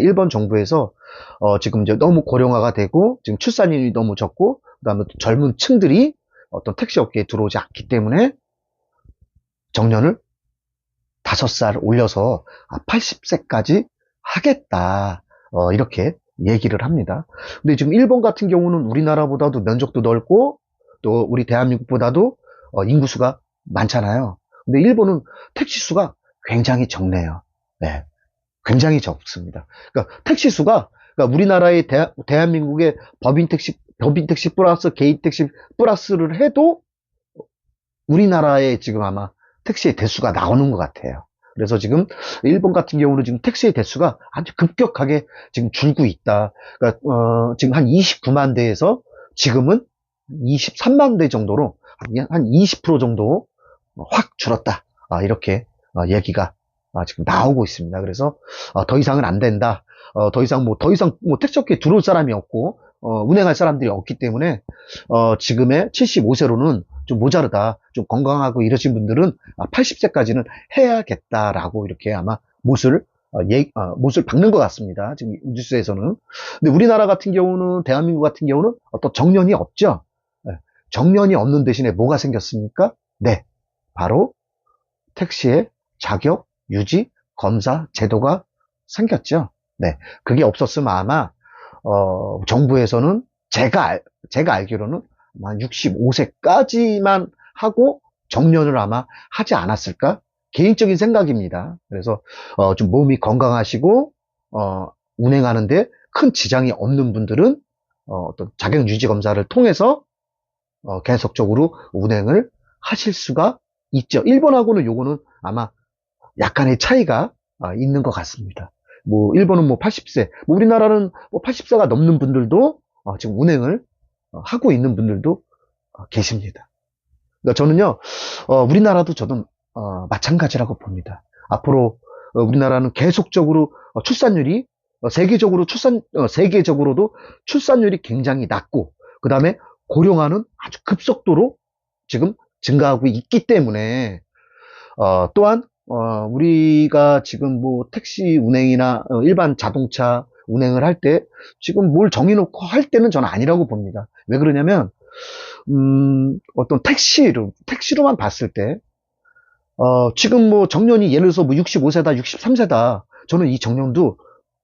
일본 정부에서 지금 이제 너무 고령화가 되고 지금 출산율이 너무 적고 그다음에 젊은 층들이 어떤 택시 업계에 들어오지 않기 때문에 정년을 5살 올려서 80세까지 하겠다. 이렇게 얘기를 합니다. 근데 지금 일본 같은 경우는 우리나라보다도 면적도 넓고 또 우리 대한민국보다도 인구수가 많잖아요. 근데 일본은 택시 수가 굉장히 적네요. 네, 굉장히 적습니다. 그러니까 택시 수가 그러니까 우리나라의 대한민국의 법인 택시 플러스 개인 택시 플러스를 해도 우리나라에 지금 아마 택시의 대수가 나오는 것 같아요. 그래서 지금 일본 같은 경우는 지금 택시의 대수가 아주 급격하게 지금 줄고 있다. 그러니까 지금 한 29만 대에서 지금은 23만 대 정도로 한 20% 정도 확 줄었다. 이렇게 얘기가 지금 나오고 있습니다. 그래서 더 이상은 안 된다. 더 이상 택시 업계에 들어올 사람이 없고 운행할 사람들이 없기 때문에 지금의 75세로는 좀 모자르다. 좀 건강하고 이러신 분들은 80세까지는 해야겠다라고 이렇게 아마 못을 박는 것 같습니다. 지금 뉴스에서는. 근데 우리나라 같은 경우는 대한민국 같은 경우는 어떤 정년이 없죠. 네, 정년이 없는 대신에 뭐가 생겼습니까? 네, 바로 택시의 자격 유지 검사 제도가 생겼죠. 네, 그게 없었으면 아마 정부에서는 제가 알기로는 아마 65세까지만 하고 정년을 아마 하지 않았을까? 개인적인 생각입니다. 그래서 좀 몸이 건강하시고 운행하는데 큰 지장이 없는 분들은 어떤 자격 유지 검사를 통해서 계속적으로 운행을 하실 수가 있죠. 일본하고는 요거는 아마 약간의 차이가 있는 것 같습니다. 뭐 일본은 뭐 80세, 뭐 우리나라는 뭐 80세가 넘는 분들도 지금 운행을 하고 있는 분들도 계십니다. 그러니까 저는요, 우리나라도 저는 마찬가지라고 봅니다. 앞으로 우리나라는 계속적으로 출산율이 세계적으로도 출산율이 굉장히 낮고 그 다음에 고령화는 아주 급속도로 지금 증가하고 있기 때문에 또한 우리가 지금 뭐 택시 운행이나 일반 자동차 운행을 할 때 지금 뭘 정해놓고 할 때는 저는 아니라고 봅니다. 왜 그러냐면 어떤 택시로만 봤을 때 지금 뭐 정년이 예를 들어서 뭐 65세다, 63세다. 저는 이 정년도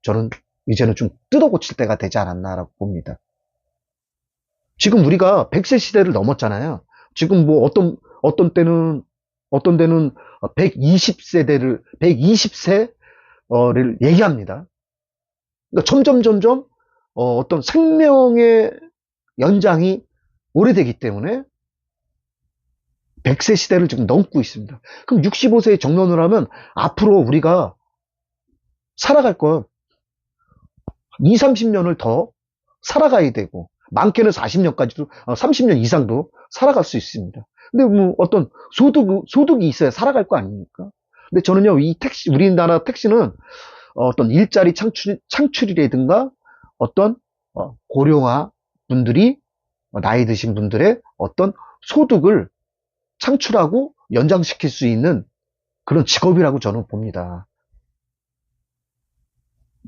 저는 이제는 좀 뜯어 고칠 때가 되지 않았나라고 봅니다. 지금 우리가 100세 시대를 넘었잖아요. 지금 뭐 어떤 데는 120세를 얘기합니다. 그러니까 점점 어떤 생명의 연장이 오래되기 때문에 100세 시대를 지금 넘고 있습니다. 그럼 65세에 정년을 하면 앞으로 우리가 살아갈 건 2, 30년을 더 살아가야 되고 많게는 40년까지도 30년 이상도 살아갈 수 있습니다. 근데 뭐 어떤 소득이 있어야 살아갈 거 아닙니까? 근데 저는요, 우리나라 택시는 어떤 일자리 창출이라든가 어떤 고령화 분들이 나이 드신 분들의 어떤 소득을 창출하고 연장시킬 수 있는 그런 직업이라고 저는 봅니다.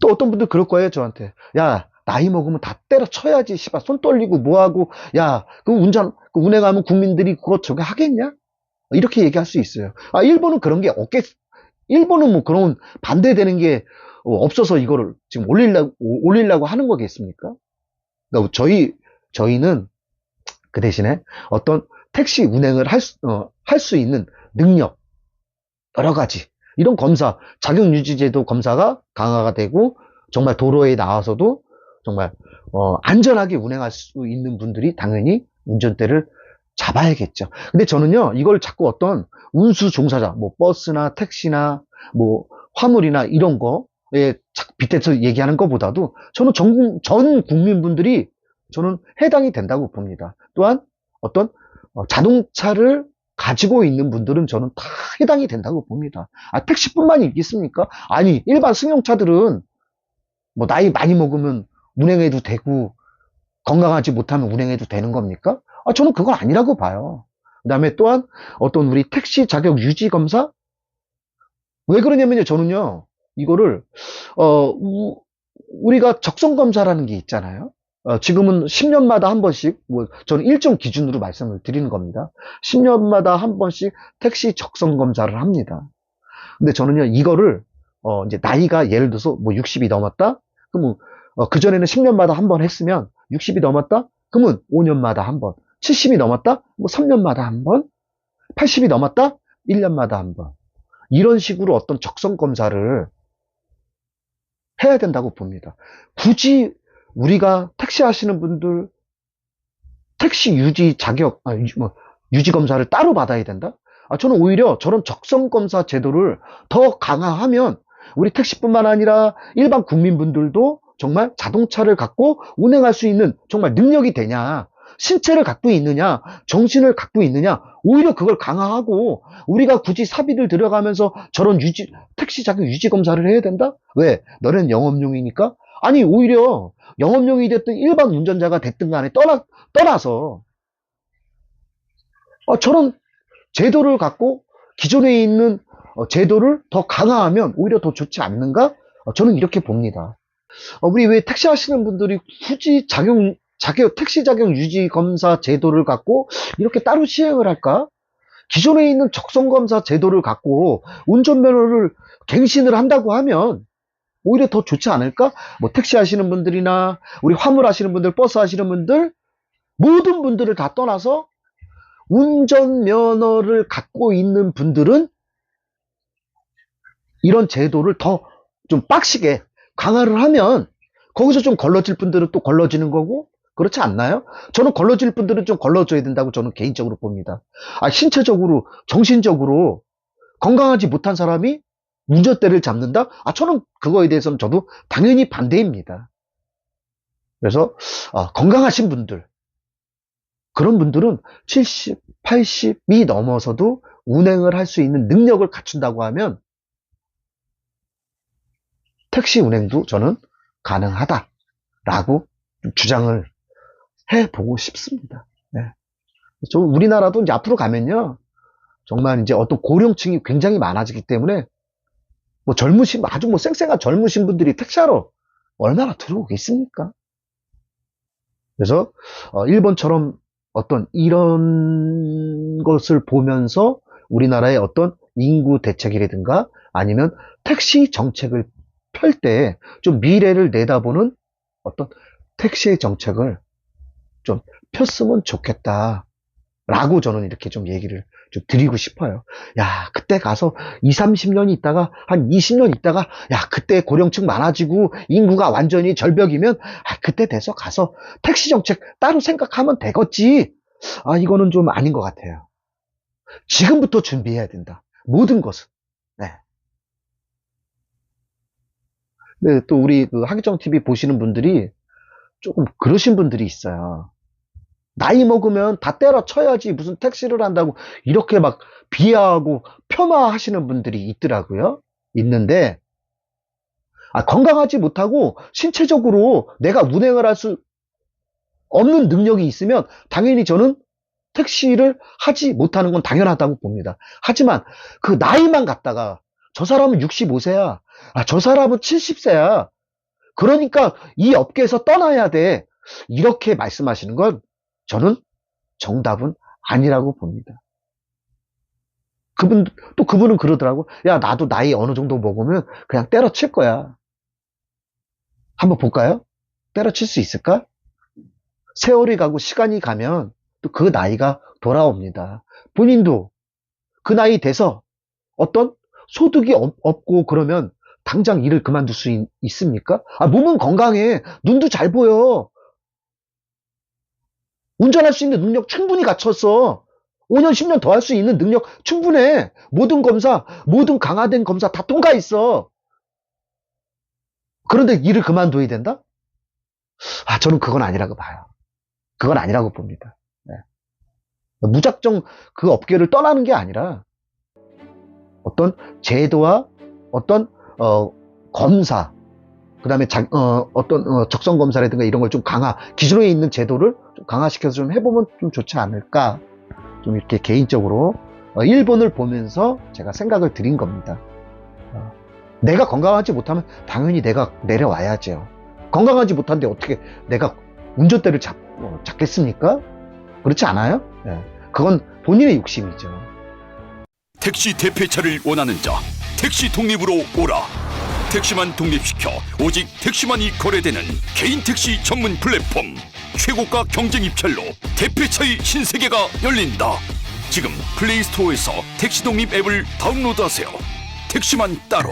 또 어떤 분들 그럴 거예요, 저한테. 야, 나이 먹으면 다 때려쳐야지, 씨발, 손 떨리고 뭐하고, 야, 운행하면 국민들이 그거 저게 하겠냐? 이렇게 얘기할 수 있어요. 일본은 그런 게 일본은 뭐 그런 반대되는 게 없어서 이거를 지금 올리려고 하는 거겠습니까? 그러니까 저희는 그 대신에 어떤 택시 운행을 할 수 있는 능력, 여러 가지, 이런 검사, 자격유지제도 검사가 강화가 되고, 정말 도로에 나와서도 정말, 안전하게 운행할 수 있는 분들이 당연히 운전대를 잡아야겠죠. 근데 저는요, 이걸 자꾸 어떤 운수 종사자, 뭐 버스나 택시나 뭐 화물이나 이런 거에 빗대서 얘기하는 것보다도 저는 전 국민분들이 저는 해당이 된다고 봅니다. 또한 어떤 자동차를 가지고 있는 분들은 저는 다 해당이 된다고 봅니다. 택시뿐만이 있겠습니까? 아니, 일반 승용차들은 뭐 나이 많이 먹으면 운행해도 되고 건강하지 못하면 운행해도 되는 겁니까? 저는 그건 아니라고 봐요. 그 다음에 또한 어떤 우리 택시 자격 유지 검사? 왜 그러냐면요, 저는요, 이거를, 우리가 적성검사라는 게 있잖아요. 지금은 10년마다 한 번씩, 뭐, 저는 일정 기준으로 말씀을 드리는 겁니다. 10년마다 한 번씩 택시 적성검사를 합니다. 근데 저는요, 이거를, 이제 나이가 예를 들어서 뭐 60이 넘었다? 그러면, 그전에는 10년마다 한 번 했으면, 60이 넘었다? 그러면 5년마다 한 번. 70이 넘었다? 뭐 3년마다 한 번? 80이 넘었다? 1년마다 한 번. 이런 식으로 어떤 적성검사를 해야 된다고 봅니다. 굳이 우리가 택시 하시는 분들 택시 유지 자격, 유지 검사를 따로 받아야 된다? 저는 오히려 저런 적성 검사 제도를 더 강화하면 우리 택시뿐만 아니라 일반 국민분들도 정말 자동차를 갖고 운행할 수 있는 정말 능력이 되냐, 신체를 갖고 있느냐, 정신을 갖고 있느냐, 오히려 그걸 강화하고 우리가 굳이 사비를 들여가면서 저런 택시 자격 유지 검사를 해야 된다? 왜? 너는 영업용이니까? 아니, 오히려 영업용이 됐든 일반 운전자가 됐든 간에 떠나서 저런 제도를 갖고 기존에 있는 제도를 더 강화하면 오히려 더 좋지 않는가? 저는 이렇게 봅니다. 우리 왜 택시 하시는 분들이 굳이 택시 자격 유지 검사 제도를 갖고 이렇게 따로 시행을 할까? 기존에 있는 적성 검사 제도를 갖고 운전면허를 갱신을 한다고 하면 오히려 더 좋지 않을까? 뭐 택시 하시는 분들이나 우리 화물 하시는 분들, 버스 하시는 분들, 모든 분들을 다 떠나서 운전면허를 갖고 있는 분들은 이런 제도를 더 좀 빡시게 강화를 하면 거기서 좀 걸러질 분들은 또 걸러지는 거고 그렇지 않나요? 저는 걸러질 분들은 좀 걸러줘야 된다고 저는 개인적으로 봅니다. 신체적으로, 정신적으로 건강하지 못한 사람이 운전대를 잡는다? 저는 그거에 대해서는 저도 당연히 반대입니다. 그래서 건강하신 분들, 그런 분들은 70, 80이 넘어서도 운행을 할 수 있는 능력을 갖춘다고 하면 택시 운행도 저는 가능하다라고 주장을 해보고 싶습니다. 네. 우리나라도 이제 앞으로 가면요, 정말 이제 어떤 고령층이 굉장히 많아지기 때문에 뭐 아주 뭐 쌩쌩한 젊으신 분들이 택시하러 얼마나 들어오겠습니까? 그래서 일본처럼 어떤 이런 것을 보면서 우리나라의 어떤 인구 대책이라든가 아니면 택시 정책을 펼 때 좀 미래를 내다보는 어떤 택시의 정책을 좀 폈으면 좋겠다. 라고 저는 이렇게 좀 얘기를 좀 드리고 싶어요. 야, 그때 가서 20, 30년 있다가 한 20년 있다가 야, 그때 고령층 많아지고 인구가 완전히 절벽이면 그때 돼서 가서 택시 정책 따로 생각하면 되겠지. 이거는 좀 아닌 것 같아요. 지금부터 준비해야 된다. 모든 것은. 네. 네, 또 우리 그 하기정 TV 보시는 분들이 조금 그러신 분들이 있어요. 나이 먹으면 다 때려쳐야지 무슨 택시를 한다고 이렇게 막 비하하고 폄하하시는 분들이 있더라고요. 있는데 건강하지 못하고 신체적으로 내가 운행을 할 수 없는 능력이 있으면 당연히 저는 택시를 하지 못하는 건 당연하다고 봅니다. 하지만 그 나이만 갖다가 저 사람은 65세야. 저 사람은 70세야. 그러니까 이 업계에서 떠나야 돼. 이렇게 말씀하시는 건 저는 정답은 아니라고 봅니다. 그분은 그러더라고. 야, 나도 나이 어느 정도 먹으면 그냥 때려칠 거야. 한번 볼까요? 때려칠 수 있을까? 세월이 가고 시간이 가면 또 그 나이가 돌아옵니다. 본인도 그 나이 돼서 어떤 소득이 없고 그러면 당장 일을 그만둘 수 있습니까? 몸은 건강해. 눈도 잘 보여. 운전할 수 있는 능력 충분히 갖췄어. 5년, 10년 더 할 수 있는 능력 충분해. 모든 검사, 모든 강화된 검사 다 통과했어. 그런데 일을 그만둬야 된다? 저는 그건 아니라고 봐요. 그건 아니라고 봅니다. 네. 무작정 그 업계를 떠나는 게 아니라 어떤 제도와 어떤 검사, 그 다음에 어떤 적성 검사라든가 이런 걸 좀 기존에 있는 제도를 좀 강화시켜서 좀 해보면 좀 좋지 않을까. 좀 이렇게 개인적으로 일본을 보면서 제가 생각을 드린 겁니다. 내가 건강하지 못하면 당연히 내가 내려와야죠. 건강하지 못한데 어떻게 내가 운전대를 잡겠습니까? 그렇지 않아요? 예. 그건 본인의 욕심이죠. 택시 대폐차를 원하는 자, 택시 독립으로 오라. 택시만 독립시켜 오직 택시만이 거래되는 개인 택시 전문 플랫폼. 최고가 경쟁 입찰로 대폐차의 신세계가 열린다. 지금 플레이스토어에서 택시 독립 앱을 다운로드하세요. 택시만 따로.